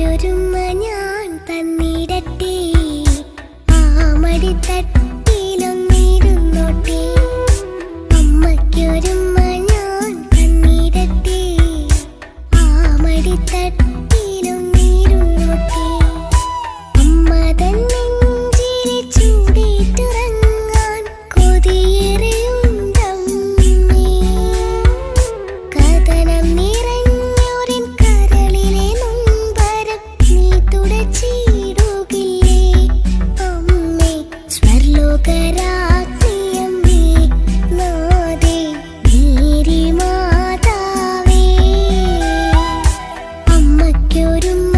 അമ്മയ്ക്കൊരുമ ഞാൻ തന്നിടട്ടെ, ആ മടിത്തട്ടിലൊന്നിരുന്നോട്ടെ. അമ്മയ്ക്കൊരുമ ഞാൻ തന്നിടട്ടെ, ആ മടിത്തട്ടിലൊന്നിരുന്നോട്ടെ. അമ്മ തൻ നെഞ്ചിലെ ചൂടേറ്റുറങ്ങാൻ കൊതിയേറെയുണ്ടമ്മേ. കഥനം നിറഞ്ഞൊരൻ കരളിലെ നൊമ്പരം നീ തുടച്ചിടുകില്ലേ അമ്മേ. സ്വർലോകരാജ്ഞിയമ്മേ, നാഥേ മേരി മാതാവേ. അമ്മയ്ക്കൊരുമ